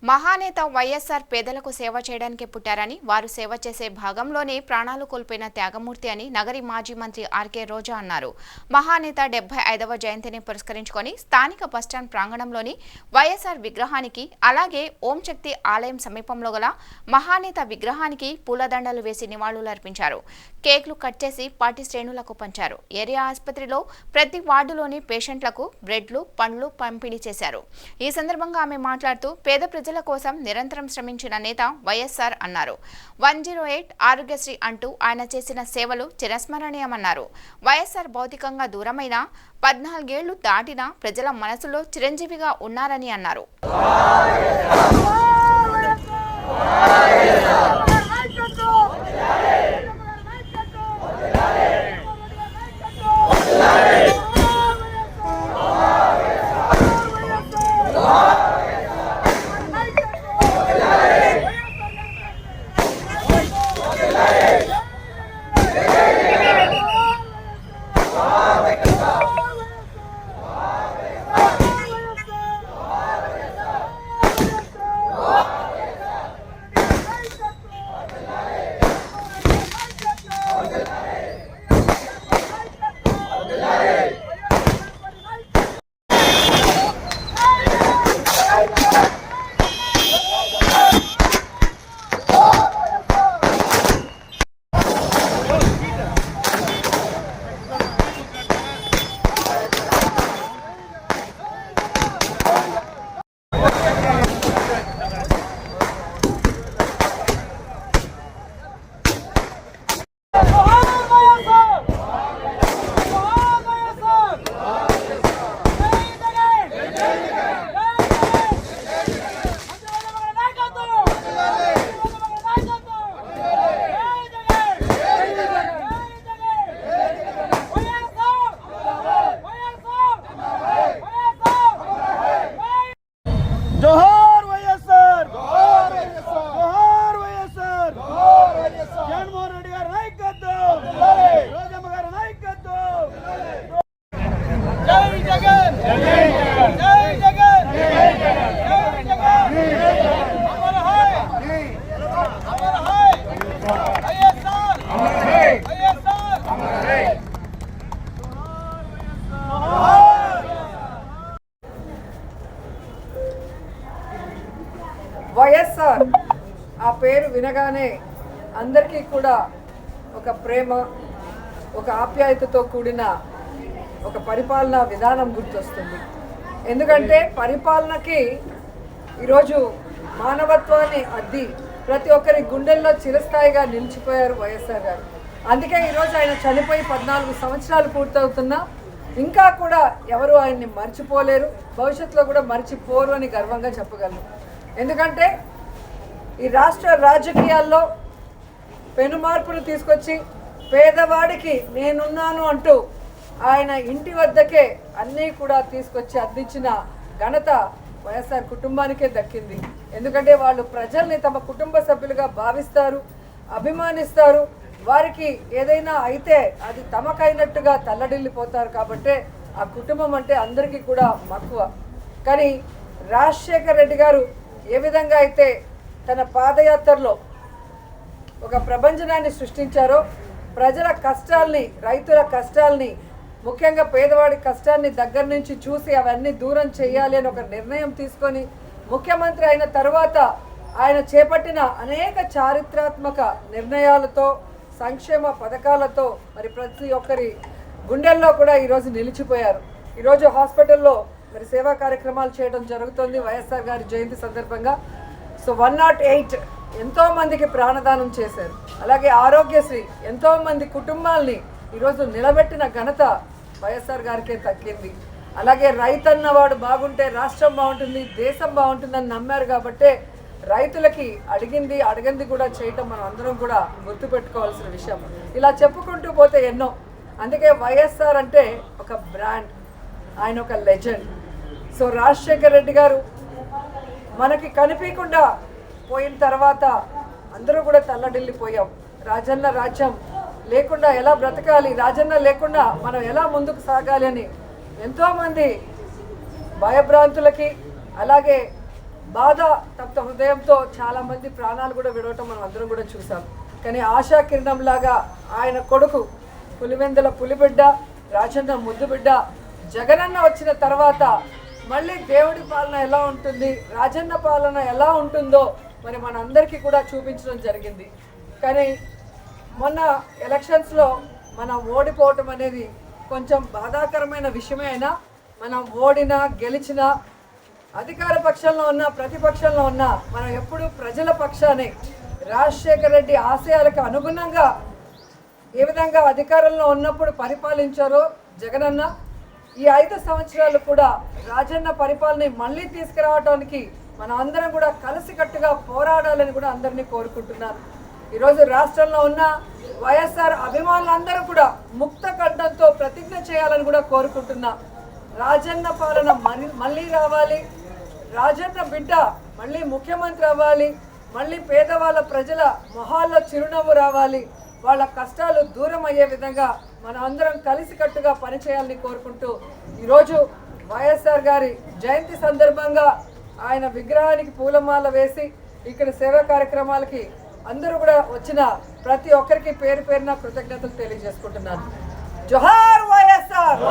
మహానేత వైఎస్ఆర్ పేదలకు సేవ చేయడానికి పుట్టారని, వారు సేవ చేసే భాగంలోనే ప్రాణాలు కోల్పోయిన త్యాగమూర్తి అని నగరి మాజీ మంత్రి ఆర్కే రోజా అన్నారు. మహానేత 75వ జయంతిని పురస్కరించుకొని స్థానిక బస్టాండ్ ప్రాంగణంలోని వైఎస్ఆర్ విగ్రహానికి, అలాగే ఓం శక్తి ఆలయం సమీపంలో గల మహానేత విగ్రహానికి పూలదండలు వేసి నివాళులర్పించారు. కేక్లు కట్ చేసి పార్టీ శ్రేణులకు పంచారు. ఏరియా ఆసుపత్రిలో ప్రతి వార్డులోని పేషెంట్లకు బ్రెడ్లు, పండ్లు పంపిణీ చేశారు. ఈ సందర్భంగా ఆమె మాట్లాడుతూ పేద ప్రజల కోసం నిరంతరం శ్రమించిన నేత వైఎస్ఆర్ అన్నారు. 108 ఆరోగ్యశ్రీ అంటూ ఆయన చేసిన సేవలు చిరస్మరణీయమన్నారు. వైఎస్ఆర్ భౌతికంగా దూరమైన 14 ఏళ్లు దాటినా ప్రజల మనసులో చిరంజీవిగా ఉన్నారని అన్నారు. जोहार వైఎస్ఆర్ जोहार వైఎస్ఆర్ जोहार వైఎస్ఆర్ जोहार వైఎస్ఆర్ జగన్మోహన్ రెడ్డి గారి నాయకత్వం రోజమ్మ గారి నాయకత్వం జై జగన్ జై జగన్ జై జగన్ జై జగన్ జై Jagan Amar high Amar high YSR Amar high YSR Amar high YSR ఆ పేరు వినగానే అందరికీ కూడా ఒక ప్రేమ, ఒక ఆప్యాయతతో కూడిన ఒక పరిపాలనా విధానం గుర్తొస్తుంది. ఎందుకంటే పరిపాలనకి ఈరోజు మానవత్వాన్ని అద్ది ప్రతి ఒక్కరి గుండెల్లో చిరస్థాయిగా నిలిచిపోయారు వైఎస్ఆర్ గారు. అందుకే ఈరోజు ఆయన చనిపోయి 14 సంవత్సరాలు పూర్తవుతున్నా ఇంకా కూడా ఎవరు ఆయన్ని మర్చిపోలేరు, భవిష్యత్తులో కూడా మర్చిపోరు అని గర్వంగా చెప్పగలను. ఎందుకంటే ఈ రాష్ట్ర రాజకీయాల్లో పెను మార్పులు తీసుకొచ్చి పేదవాడికి నేనున్నాను అంటూ ఆయన ఇంటి వద్దకే అన్నీ కూడా తీసుకొచ్చి అందించిన ఘనత వైఎస్ఆర్ కుటుంబానికే దక్కింది. ఎందుకంటే వాళ్ళు ప్రజల్ని తమ కుటుంబ సభ్యులుగా భావిస్తారు, అభిమానిస్తారు. వారికి ఏదైనా అయితే అది తమకైనట్టుగా తల్లడిల్లిపోతారు. కాబట్టే ఆ కుటుంబం అంటే అందరికీ కూడా మక్కువ. కానీ రాజశేఖర్ రెడ్డి గారు ఏ విధంగా అయితే తన పాదయాత్రలో ఒక ప్రభంజనాన్ని సృష్టించారో, ప్రజల కష్టాల్ని, రైతుల కష్టాల్ని, ముఖ్యంగా పేదవాడి కష్టాన్ని దగ్గర నుంచి చూసి అవన్నీ దూరం చేయాలి అని ఒక నిర్ణయం తీసుకొని ముఖ్యమంత్రి అయిన తర్వాత ఆయన చేపట్టిన అనేక చారిత్రాత్మక నిర్ణయాలతో, సంక్షేమ పథకాలతో మరి ప్రతి ఒక్కరి గుండెల్లో కూడా ఈరోజు నిలిచిపోయారు. ఈరోజు హాస్పిటల్లో మరి సేవా కార్యక్రమాలు చేయడం జరుగుతుంది వైఎస్ఆర్ గారి జయంతి సందర్భంగా. సో 108 ఎంతోమందికి ప్రాణదానం చేశారు. అలాగే ఆరోగ్యశ్రీ ఎంతోమంది కుటుంబాల్ని ఈరోజు నిలబెట్టిన ఘనత వైఎస్ఆర్ గారికే దక్కింది. అలాగే రైతన్న వాడు బాగుంటే రాష్ట్రం బాగుంటుంది, దేశం బాగుంటుందని నమ్మారు. కాబట్టే రైతులకి అడిగింది కూడా చేయటం మనం అందరం కూడా గుర్తుపెట్టుకోవాల్సిన విషయం. ఇలా చెప్పుకుంటూ పోతే ఎన్నో. అందుకే వైఎస్ఆర్ అంటే ఒక బ్రాండ్, ఆయన ఒక లెజెండ్. సో రాజశేఖర్ రెడ్డి గారు మనకి కనిపించకుండా పోయిన తర్వాత అందరూ కూడా తల్లడిల్లిపోయాం. రాజన్న రాజ్యం లేకుండా ఎలా బ్రతకాలి, రాజన్న లేకుండా మనం ఎలా ముందుకు సాగాలి అని ఎంతోమంది భయభ్రాంతులకి, అలాగే బాధ తప్త హృదయంతో చాలామంది ప్రాణాలు కూడా విడవటం మనం అందరం కూడా చూసాం. కానీ ఆశా కిరణం లాగా ఆయన కొడుకు పులివెందుల పులిబిడ్డ, రాజన్న ముద్దుబిడ్డ జగనన్న వచ్చిన తర్వాత మళ్ళీ దేవుడి పాలన ఎలా ఉంటుంది, రాజన్న పాలన ఎలా ఉంటుందో మరి మనందరికీ కూడా చూపించడం జరిగింది. కానీ మొన్న ఎలక్షన్స్లో మనం ఓడిపోవటం అనేది కొంచెం బాధాకరమైన విషయమే. అయినా మనం ఓడినా గెలిచినా అధికార పక్షంలో ఉన్నా ప్రతిపక్షంలో ఉన్నా మనం ఎప్పుడూ ప్రజల పక్షానే రాజశేఖర రెడ్డి ఆశయాలకు అనుగుణంగా ఏ విధంగా అధికారంలో ఉన్నప్పుడు పరిపాలించారో జగనన్న ఈ 5 సంవత్సరాలు కూడా రాజన్న పరిపాలన మళ్ళీ తీసుకురావడానికి మనం అందరం కూడా కలిసికట్టుగా పోరాడాలని కూడా అందరినీ కోరుకుంటున్నాను. ఈరోజు రాష్ట్రంలో ఉన్న వైఎస్ఆర్ అభిమానులందరూ కూడా ముక్త కంఠంతో ప్రతిజ్ఞ చేయాలని కూడా కోరుకుంటున్నా. రాజన్న పాలన మళ్ళీ రావాలి, రాజన్న బిడ్డ మళ్ళీ ముఖ్యమంత్రి అవ్వాలి, మళ్ళీ పేదవాళ్ళ ప్రజల మొహాల్లో చిరునవ్వు రావాలి, వాళ్ళ కష్టాలు దూరం అయ్యే విధంగా మనం అందరం కలిసికట్టుగా పనిచేయాలని కోరుకుంటూ ఈరోజు వైఎస్ఆర్ గారి జయంతి సందర్భంగా ఆయన విగ్రహానికి పూలమాల వేసి ఇక్కడ సేవా కార్యక్రమాలకి అందరూ కూడా వచ్చిన ప్రతి ఒక్కరికి పేరు పేరున కృతజ్ఞతలు తెలియజేసుకుంటున్నాను. జోహార్ వైఎస్ఆర్.